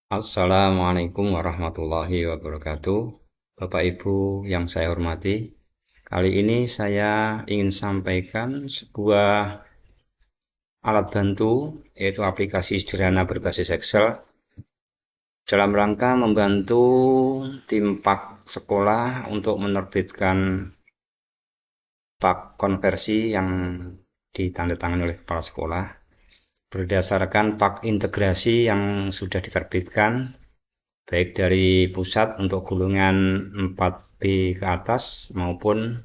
Assalamualaikum warahmatullahi wabarakatuh. Bapak Ibu yang saya hormati, kali ini saya ingin sampaikan sebuah alat bantu, yaitu aplikasi sederhana berbasis Excel, dalam rangka membantu tim Pak sekolah untuk menerbitkan Pak konversi yang ditandatangani oleh kepala sekolah berdasarkan Pak integrasi yang sudah diterbitkan baik dari pusat untuk golongan 4B ke atas maupun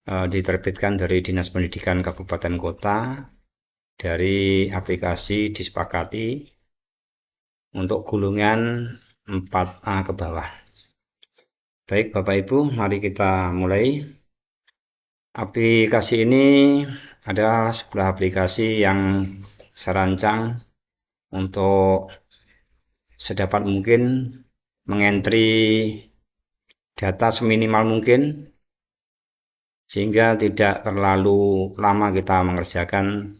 diterbitkan dari Dinas Pendidikan Kabupaten Kota dari aplikasi disepakati untuk golongan 4A ke bawah. Baik Bapak Ibu, mari kita mulai. Aplikasi ini adalah sebuah aplikasi yang serancang untuk sedapat mungkin mengentri data seminimal mungkin sehingga tidak terlalu lama kita mengerjakan,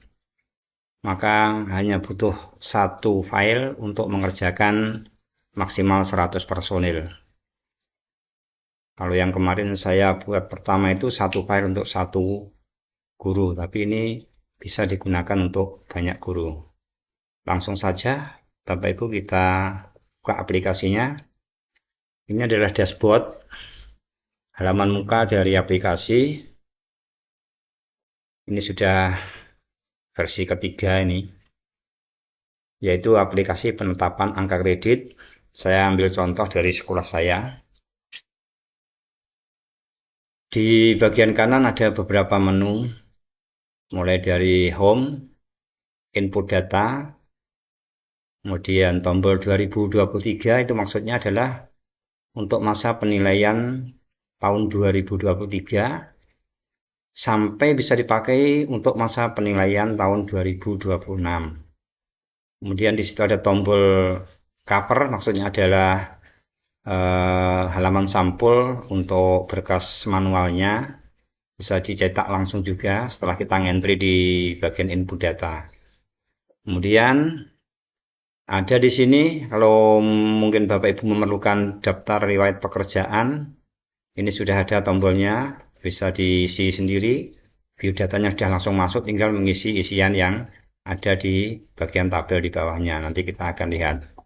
maka hanya butuh satu file untuk mengerjakan maksimal 100 personil. Kalau yang kemarin saya buat pertama itu satu file untuk satu guru, tapi ini bisa digunakan untuk banyak guru. Langsung saja Bapak Ibu kita buka aplikasinya. Ini adalah dashboard, halaman muka dari aplikasi. Ini sudah versi ketiga ini, yaitu aplikasi penetapan angka kredit. Saya ambil contoh dari sekolah saya. Di bagian kanan ada beberapa menu, mulai dari home, input data, kemudian tombol 2023 itu maksudnya adalah untuk masa penilaian tahun 2023 sampai bisa dipakai untuk masa penilaian tahun 2026. Kemudian di situ ada tombol cover, maksudnya adalah halaman sampul untuk berkas manualnya, bisa dicetak langsung juga setelah kita ngentri di bagian input data. Kemudian ada di sini kalau mungkin Bapak Ibu memerlukan daftar riwayat pekerjaan, ini sudah ada tombolnya, bisa diisi sendiri. View datanya sudah langsung masuk, tinggal mengisi isian yang ada di bagian tabel di bawahnya. Nanti kita akan lihat.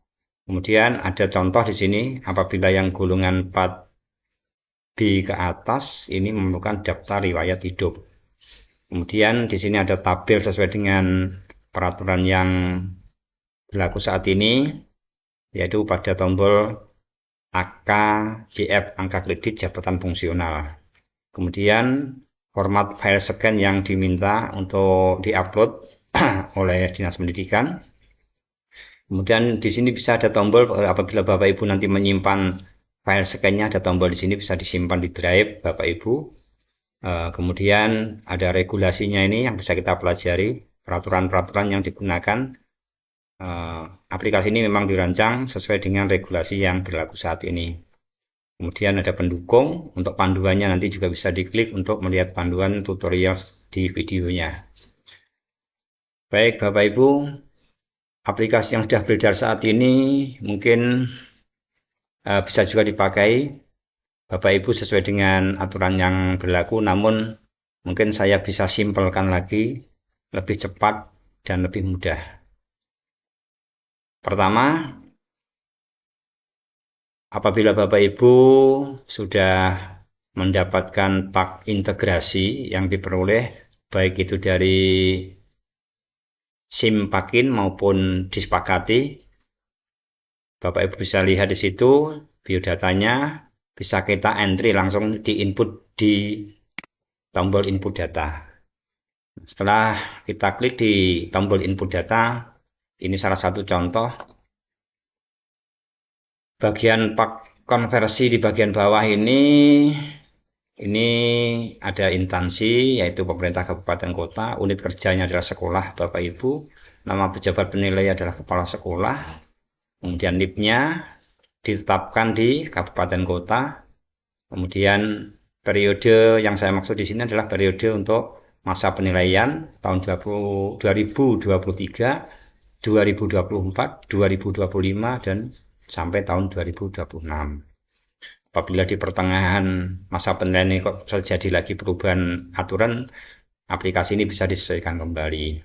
Kemudian ada contoh di sini, apabila yang golongan 4B ke atas, ini memerlukan daftar riwayat hidup. Kemudian di sini ada tabel sesuai dengan peraturan yang berlaku saat ini, yaitu pada tombol AKJF, angka kredit jabatan fungsional. Kemudian format file scan yang diminta untuk diupload oleh Dinas Pendidikan. Kemudian di sini bisa ada tombol apabila Bapak Ibu nanti menyimpan file scan-nya, ada tombol di sini bisa disimpan di drive Bapak Ibu. Kemudian ada regulasinya ini yang bisa kita pelajari, peraturan-peraturan yang digunakan. Aplikasi ini memang dirancang sesuai dengan regulasi yang berlaku saat ini. Kemudian ada pendukung, untuk panduannya nanti juga bisa diklik untuk melihat panduan tutorial di videonya. Baik Bapak Ibu, aplikasi yang sudah beredar saat ini mungkin bisa juga dipakai Bapak Ibu sesuai dengan aturan yang berlaku, namun mungkin saya bisa simpelkan lagi, lebih cepat dan lebih mudah. Pertama, apabila Bapak Ibu sudah mendapatkan pak integrasi yang diperoleh, baik itu dari SIM Pakin maupun disepakati, Bapak Ibu bisa lihat di situ biodatanya, bisa kita entry langsung di input di tombol input data. Setelah kita klik di tombol input data, ini salah satu contoh. Bagian pak konversi di bagian bawah ini ada instansi, yaitu pemerintah kabupaten kota, unit kerjanya adalah sekolah Bapak Ibu, nama pejabat penilai adalah kepala sekolah, kemudian NIP-nya ditetapkan di kabupaten kota, kemudian periode yang saya maksud di sini adalah periode untuk masa penilaian tahun 2023 2024, 2025, dan sampai tahun 2026. Apabila di pertengahan masa penilaian ini kok terjadi lagi perubahan aturan, aplikasi ini bisa disesuaikan kembali.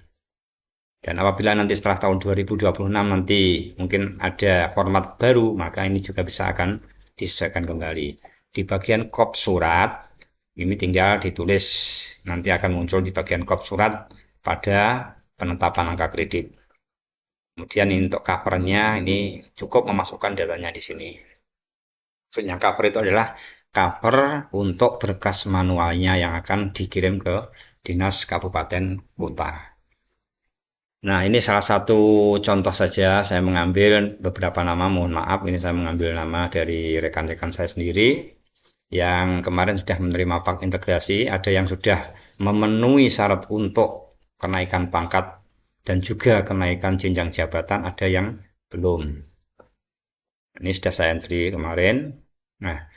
Dan apabila nanti setelah tahun 2026 nanti mungkin ada format baru, maka ini juga bisa akan disesuaikan kembali. Di bagian kop surat, ini tinggal ditulis, nanti akan muncul di bagian kop surat pada penetapan angka kredit. Kemudian untuk covernya ini cukup memasukkan datanya di sini. Maksudnya cover itu adalah cover untuk berkas manualnya yang akan dikirim ke dinas kabupaten kota. Nah, ini salah satu contoh saja. Saya mengambil beberapa nama, mohon maaf, ini saya mengambil nama dari rekan-rekan saya sendiri yang kemarin sudah menerima pak integrasi, ada yang sudah memenuhi syarat untuk kenaikan pangkat dan juga kenaikan jenjang jabatan, ada yang belum. Ini sudah saya entry kemarin. Nah,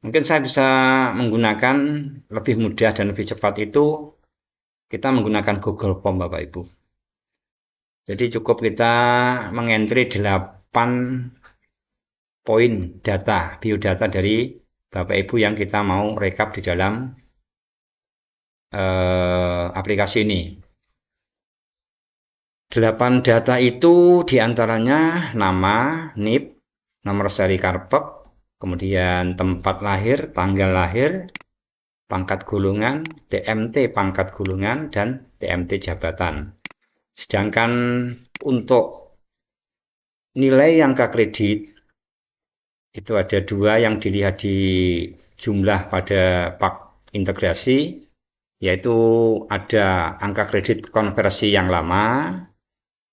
mungkin saya bisa menggunakan lebih mudah dan lebih cepat itu kita menggunakan Google Form, Bapak Ibu. Jadi cukup kita mengentry 8 poin data, biodata dari Bapak Ibu yang kita mau rekap di dalam aplikasi ini. 8 data itu diantaranya nama, NIP, nomor seri karpet, kemudian tempat lahir, tanggal lahir, pangkat gulungan, TMT pangkat gulungan, dan TMT jabatan. Sedangkan untuk nilai angka kredit itu ada dua yang dilihat di jumlah pada pak integrasi, yaitu ada angka kredit konversi yang lama,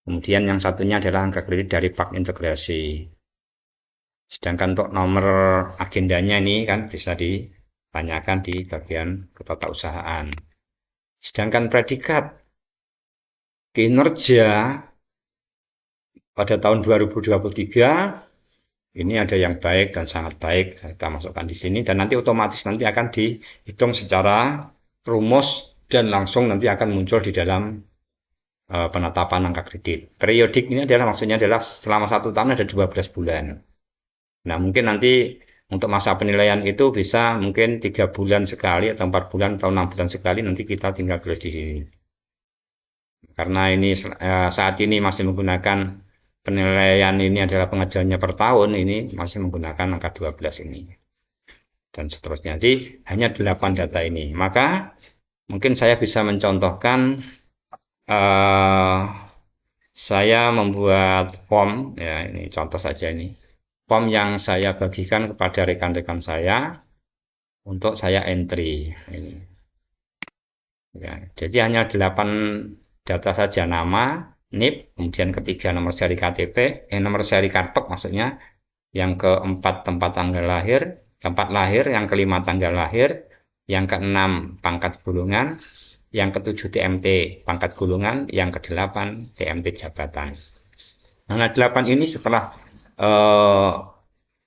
kemudian yang satunya adalah angka kredit dari pak integrasi. Sedangkan untuk nomor agendanya ini kan bisa ditanyakan di bagian ketatarusahaan. Sedangkan predikat kinerja pada tahun 2023 ini ada yang baik dan sangat baik, kita masukkan di sini dan nanti otomatis nanti akan dihitung secara rumus dan langsung nanti akan muncul di dalam penetapan angka kredit. Periodik ini adalah maksudnya adalah selama 1 tahun ada 12 bulan. Nah, mungkin nanti untuk masa penilaian itu bisa mungkin 3 bulan sekali atau 4 bulan atau 6 bulan sekali, nanti kita tinggal tulis di sini. Karena ini saat ini masih menggunakan penilaian ini adalah pengajuannya per tahun, ini masih menggunakan angka 12 ini. Dan seterusnya. Jadi hanya 8 data ini. Maka mungkin saya bisa mencontohkan saya membuat form, ya ini contoh saja ini. Form yang saya bagikan kepada rekan-rekan saya untuk saya entry. Ini. Ya, jadi hanya 8 data saja, nama, NIP, kemudian ketiga nomor seri KTP, nomor seri karpet maksudnya, yang keempat tempat tanggal lahir, tempat lahir, yang kelima tanggal lahir, yang keenam pangkat gulungan, yang ketujuh TMT pangkat gulungan, yang kedelapan TMT jabatan. Nah, 8 ini setelah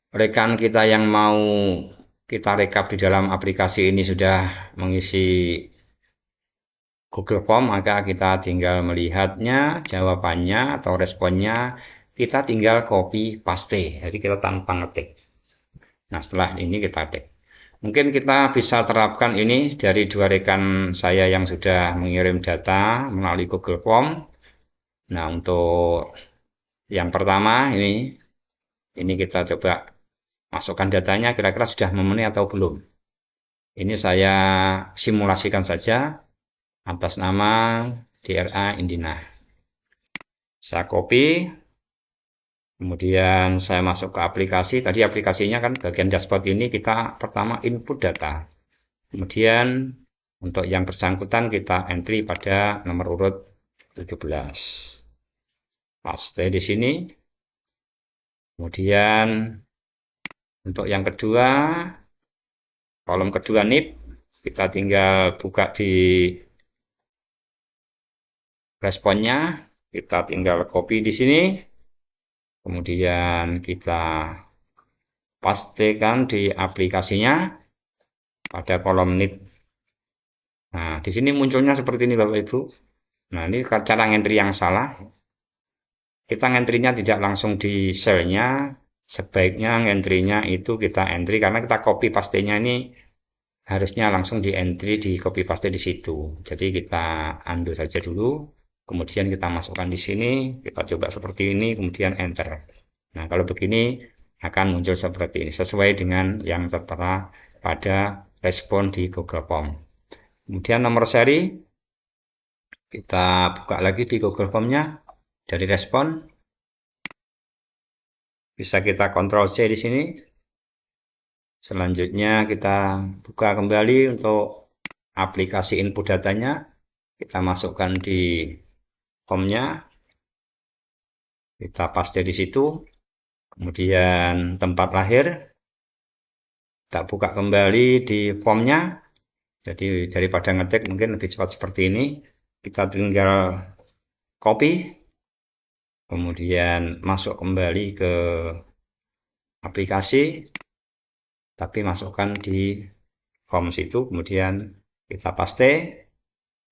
rekan kita yang mau kita rekap di dalam aplikasi ini sudah mengisi Google Form, maka kita tinggal melihatnya, jawabannya atau responnya, kita tinggal copy paste. Jadi kita tanpa ngetik. Nah, setelah ini kita ketik. Mungkin kita bisa terapkan ini dari dua rekan saya yang sudah mengirim data melalui Google Form. Nah, untuk yang pertama ini kita coba masukkan datanya, kira-kira sudah memenuhi atau belum. Ini saya simulasikan saja atas nama DRA Indina. Saya copy, kemudian saya masuk ke aplikasi. Tadi aplikasinya kan bagian dashboard ini kita pertama input data. Kemudian untuk yang bersangkutan kita entry pada nomor urut 17. Paste di sini. Kemudian untuk yang kedua, kolom kedua NIP, kita tinggal buka di responnya, kita tinggal copy di sini, kemudian kita pastekan di aplikasinya pada kolom NIP. Nah, di sini munculnya seperti ini Bapak Ibu. Nah, ini cara entry yang salah. kita ngentrynya tidak langsung di selnya, sebaiknya ngentrynya itu kita entry karena kita copy pastenya ini harusnya langsung di entry di copy paste di situ. Jadi kita undo saja dulu, kemudian kita masukkan di sini, kita coba seperti ini, kemudian enter. Nah, kalau begini akan muncul seperti ini sesuai dengan yang tertera pada respon di Google Form. Kemudian nomor seri kita buka lagi di Google Form-nya dari respon. Bisa kita Ctrl C di sini. Selanjutnya kita buka kembali untuk aplikasi input datanya. Kita masukkan di formnya. Kita paste di situ. Kemudian tempat lahir. Kita buka kembali di formnya. Jadi daripada ngetik mungkin lebih cepat seperti ini. Kita tinggal copy. Kemudian masuk kembali ke aplikasi. Tapi masukkan di form situ, kemudian kita paste.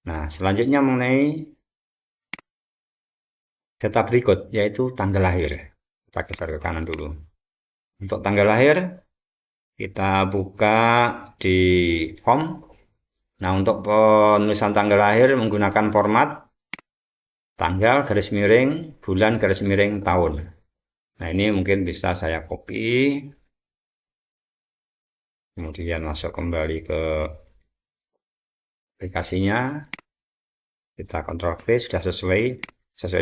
Nah, selanjutnya mengenai data berikut, yaitu tanggal lahir. Kita geser ke kanan dulu. Untuk tanggal lahir, kita buka di form. Nah, untuk penulisan tanggal lahir menggunakan format tanggal garis miring, bulan garis miring, tahun. Nah, ini mungkin bisa saya copy. Kemudian masuk kembali ke aplikasinya. Kita Ctrl V, sudah sesuai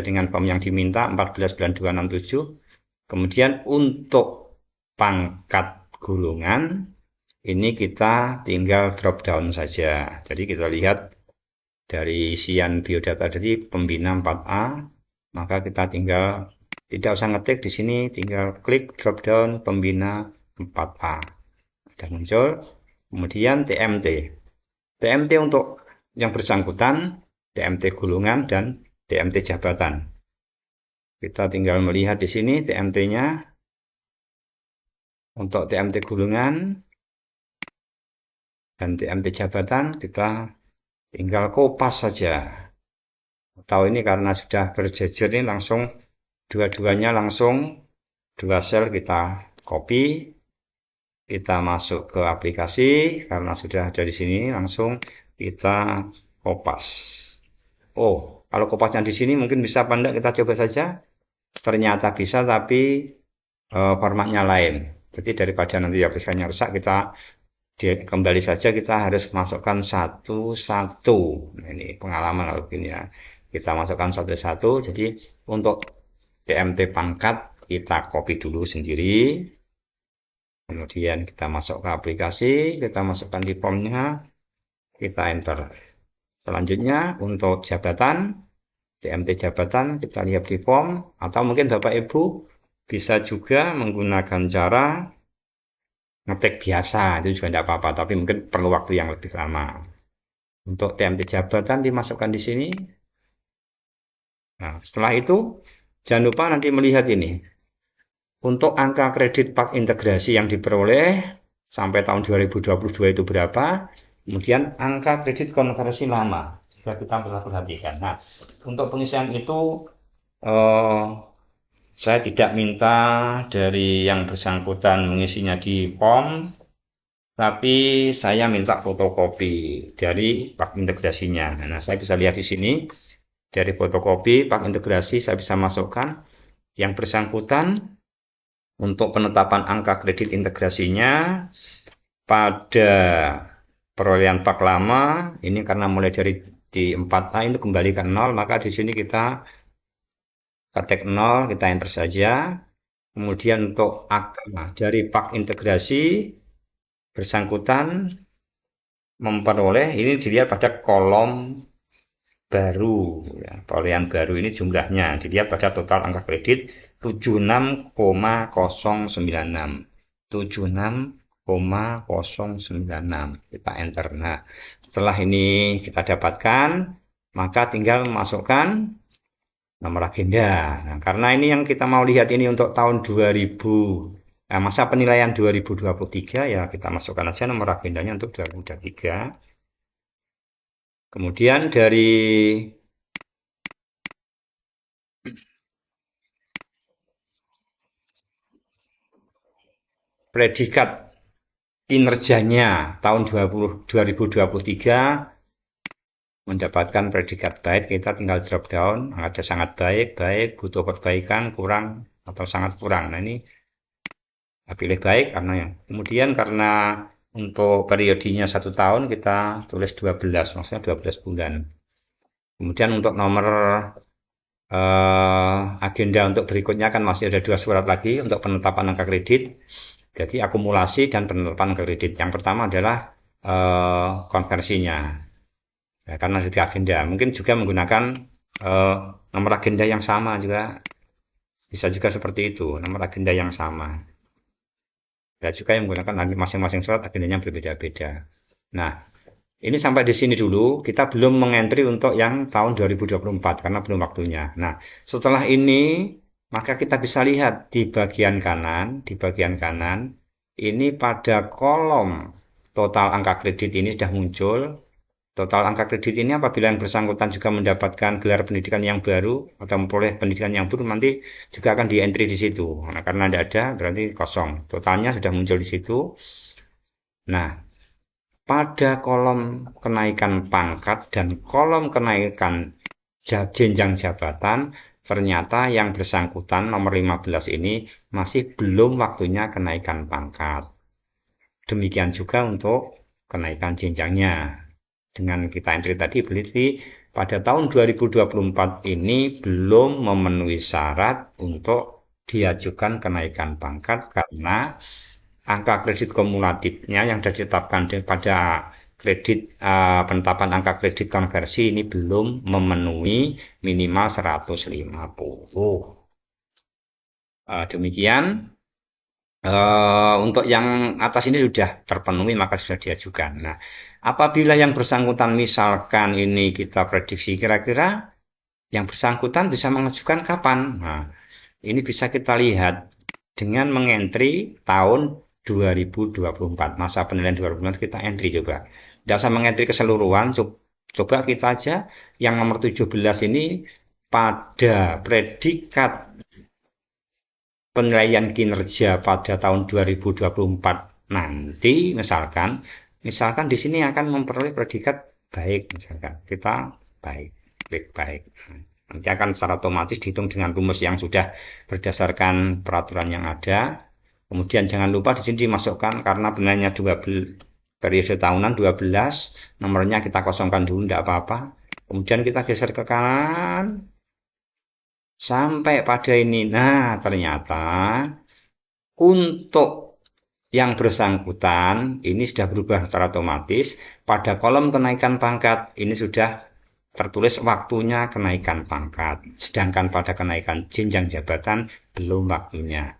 dengan form yang diminta 14/267. Kemudian untuk pangkat gulungan ini kita tinggal drop down saja. Jadi kita lihat dari isian biodata dari pembina 4A, maka kita tinggal tidak usah ngetik di sini, tinggal klik drop down pembina 4A. Sudah muncul. Kemudian TMT. TMT untuk yang bersangkutan, TMT gulungan dan TMT jabatan. Kita tinggal melihat di sini TMT-nya. Untuk TMT gulungan dan TMT jabatan kita tinggal kopas saja. Atau ini karena sudah berjejer ini langsung dua-duanya langsung dua sel kita copy. Kita masuk ke aplikasi karena sudah ada di sini langsung kita kopas. Oh, kalau kopasnya di sini mungkin bisa apa enggak kita coba saja. Ternyata bisa tapi formatnya lain. Jadi daripada nanti aplikasinya rusak kita kembali saja kita harus masukkan satu-satu. Nah, ini pengalaman kalau begini ya. Kita masukkan satu-satu. Jadi untuk TMT pangkat kita copy dulu sendiri. Kemudian kita masuk ke aplikasi, kita masukkan di formnya, kita enter. Selanjutnya untuk jabatan, TMT jabatan kita lihat di form, atau mungkin Bapak Ibu bisa juga menggunakan cara ngetik biasa, itu juga tidak apa-apa, tapi mungkin perlu waktu yang lebih lama. Untuk TMT jabatan dimasukkan di sini. Nah, setelah itu jangan lupa nanti melihat ini. Untuk angka kredit pak integrasi yang diperoleh sampai tahun 2022 itu berapa? Kemudian angka kredit konversi lama jika kita perhatikan. Nah, untuk pengisian itu saya tidak minta dari yang bersangkutan mengisinya di form, tapi saya minta fotokopi dari pak integrasinya. Nah, saya bisa lihat di sini dari fotokopi pak integrasi saya bisa masukkan yang bersangkutan untuk penetapan angka kredit integrasinya pada perolehan pak lama ini karena mulai dari di 4A itu kembali ke 0, maka di sini kita ketik 0, kita enter saja. Kemudian untuk angka dari pak integrasi bersangkutan memperoleh ini dilihat pada kolom baru ya, perolehan baru ini jumlahnya dilihat pada total angka kredit 76,096 76,096 kita enter. Nah, setelah ini kita dapatkan maka tinggal masukkan nomor agenda. Nah, karena ini yang kita mau lihat ini untuk tahun 2000 masa penilaian 2023 ya kita masukkan aja nomor agendanya untuk 2023. Kemudian dari predikat kinerjanya tahun 2023 mendapatkan predikat baik, kita tinggal drop down, ada sangat baik, baik, butuh perbaikan, kurang, atau sangat kurang. Nah ini pilih baik karena ya. Kemudian karena untuk periodenya 1 tahun kita tulis 12, maksudnya 12 bulan. Kemudian untuk nomor agenda untuk berikutnya kan masih ada 2 surat lagi untuk penetapan angka kredit. Jadi akumulasi dan penetapan angka kredit. Yang pertama adalah konversinya. Ya, karena ada agenda. Mungkin juga menggunakan nomor agenda yang sama juga. Bisa juga seperti itu, nomor agenda yang sama. Ya juga yang menggunakan masing-masing surat agendanya berbeda-beda. Nah, ini sampai di sini dulu, kita belum mengentri untuk yang tahun 2024 karena belum waktunya. Nah, setelah ini maka kita bisa lihat di bagian kanan ini pada kolom total angka kredit ini sudah muncul. Total angka kredit ini apabila yang bersangkutan juga mendapatkan gelar pendidikan yang baru atau memperoleh pendidikan yang baru nanti juga akan di entry di situ. Nah, karena tidak ada berarti kosong. Totalnya sudah muncul di situ. Nah, pada kolom kenaikan pangkat dan kolom kenaikan jenjang jabatan ternyata yang bersangkutan nomor 15 ini masih belum waktunya kenaikan pangkat. Demikian juga untuk kenaikan jenjangnya. Dengan kita entry tadi berarti pada tahun 2024 ini belum memenuhi syarat untuk diajukan kenaikan pangkat karena angka kredit kumulatifnya yang sudah ditetapkan pada kredit penetapan angka kredit konversi ini belum memenuhi minimal 150. Demikian. Untuk yang atas ini sudah terpenuhi maka sudah diajukan. Nah, apabila yang bersangkutan misalkan ini kita prediksi kira-kira yang bersangkutan bisa mengajukan kapan? Nah, ini bisa kita lihat dengan mengentri tahun 2024. Masa penilaian 2024 kita entry coba. Tidak usah mengentri keseluruhan, coba kita aja yang nomor 17 ini pada predikat penilaian kinerja pada tahun 2024 nanti misalkan di sini akan memperoleh predikat baik, misalkan kita baik, klik baik. Nanti akan secara otomatis dihitung dengan rumus yang sudah berdasarkan peraturan yang ada. Kemudian jangan lupa di sini dimasukkan karena penilaiannya 12 periode tahunan 12, nomornya kita kosongkan dulu tidak apa-apa. Kemudian kita geser ke kanan sampai pada ini. Nah, ternyata untuk yang bersangkutan ini sudah berubah secara otomatis. Pada kolom kenaikan pangkat ini sudah tertulis waktunya kenaikan pangkat. Sedangkan pada kenaikan jenjang jabatan belum waktunya.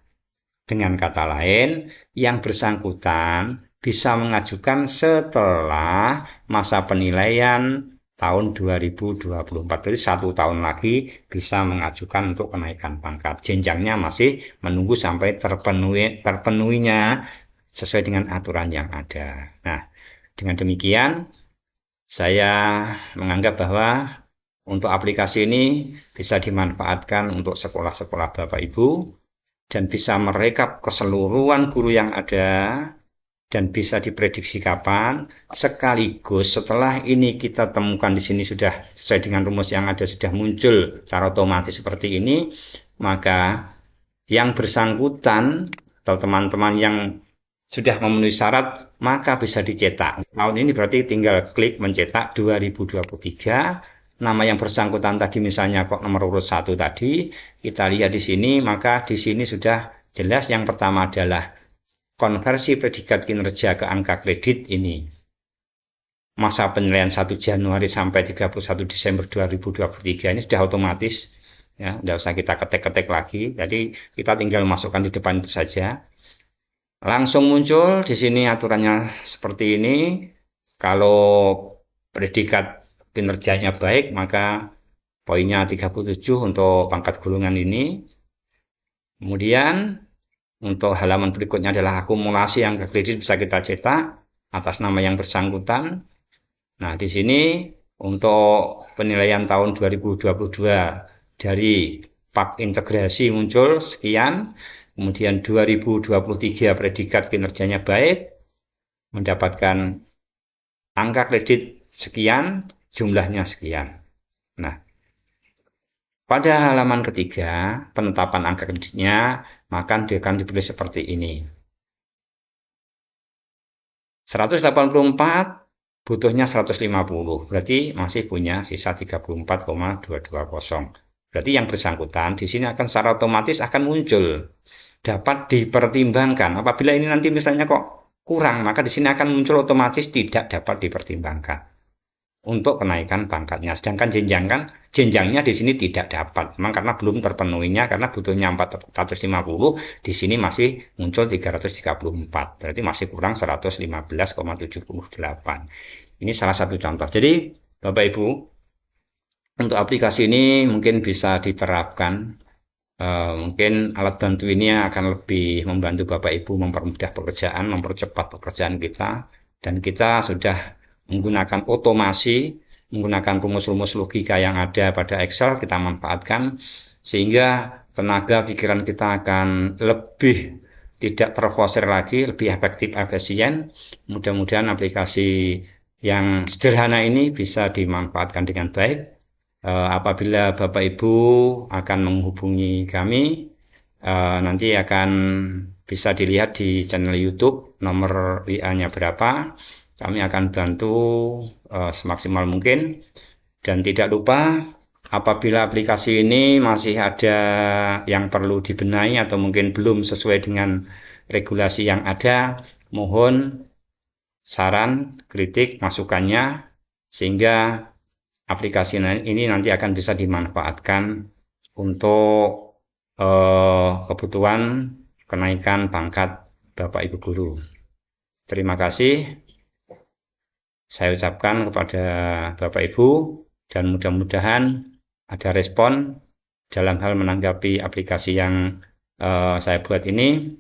Dengan kata lain, yang bersangkutan bisa mengajukan setelah masa penilaian tahun 2024. Jadi 1 tahun lagi bisa mengajukan untuk kenaikan pangkat. Jenjangnya masih menunggu sampai terpenuhinya sesuai dengan aturan yang ada. Nah, dengan demikian saya menganggap bahwa untuk aplikasi ini bisa dimanfaatkan untuk sekolah-sekolah Bapak Ibu dan bisa merekap keseluruhan guru yang ada dan bisa diprediksi kapan. Sekaligus setelah ini kita temukan di sini sudah sesuai dengan rumus yang ada sudah muncul secara otomatis seperti ini, maka yang bersangkutan atau teman-teman yang sudah memenuhi syarat maka bisa dicetak. Tahun ini berarti tinggal klik mencetak 2023. Nama yang bersangkutan tadi misalnya kok nomor urut 1 tadi, kita lihat di sini, maka di sini sudah jelas yang pertama adalah konversi predikat kinerja ke angka kredit ini. Masa penilaian 1 Januari sampai 31 Desember 2023 ini sudah otomatis, ya, tidak usah kita ketik-ketik lagi. Jadi kita tinggal masukkan di depan itu saja. Langsung muncul di sini aturannya seperti ini. Kalau predikat kinerjanya baik, maka poinnya 37 untuk pangkat golongan ini. Kemudian untuk halaman berikutnya adalah akumulasi angka kredit bisa kita cetak atas nama yang bersangkutan. Nah, di sini untuk penilaian tahun 2022 dari Pak Integrasi muncul sekian. kemudian 2023 predikat kinerjanya baik, mendapatkan angka kredit sekian, jumlahnya sekian. Nah, pada halaman ketiga, penetapan angka kreditnya, maka akan ditulis seperti ini. 184, butuhnya 150, berarti masih punya sisa 34,220. Berarti yang bersangkutan di sini akan secara otomatis akan muncul, dapat dipertimbangkan. Apabila ini nanti misalnya kok kurang, maka di sini akan muncul otomatis tidak dapat dipertimbangkan untuk kenaikan pangkatnya. Sedangkan jenjangnya di sini tidak dapat, memang karena belum terpenuhinya, karena butuhnya 450, di sini masih muncul 334, berarti masih kurang 115,78. Ini salah satu contoh. Jadi Bapak Ibu, untuk aplikasi ini mungkin bisa diterapkan. Mungkin alat bantu ini akan lebih membantu Bapak Ibu mempermudah pekerjaan, mempercepat pekerjaan kita, dan kita sudah menggunakan otomasi, menggunakan rumus-rumus logika yang ada pada Excel, kita manfaatkan sehingga tenaga pikiran kita akan lebih tidak terforsir lagi, lebih efektif, efisien. Mudah-mudahan aplikasi yang sederhana ini bisa dimanfaatkan dengan baik. Apabila Bapak Ibu akan menghubungi kami, nanti akan bisa dilihat di channel YouTube, nomor WA-nya berapa. Kami akan bantu semaksimal mungkin. Dan tidak lupa, apabila aplikasi ini masih ada yang perlu dibenahi atau mungkin belum sesuai dengan regulasi yang ada, mohon saran, kritik, masukannya, sehingga aplikasi ini nanti akan bisa dimanfaatkan untuk kebutuhan kenaikan pangkat Bapak Ibu Guru. Terima kasih saya ucapkan kepada Bapak Ibu, dan mudah-mudahan ada respon dalam hal menanggapi aplikasi yang saya buat ini,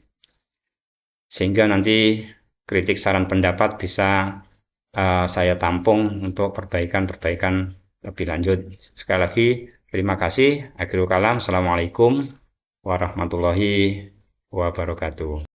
sehingga nanti kritik, saran, pendapat bisa saya tampung untuk perbaikan-perbaikan lebih lanjut. Sekali lagi, terima kasih. Akhirul kalam. Assalamualaikum warahmatullahi wabarakatuh.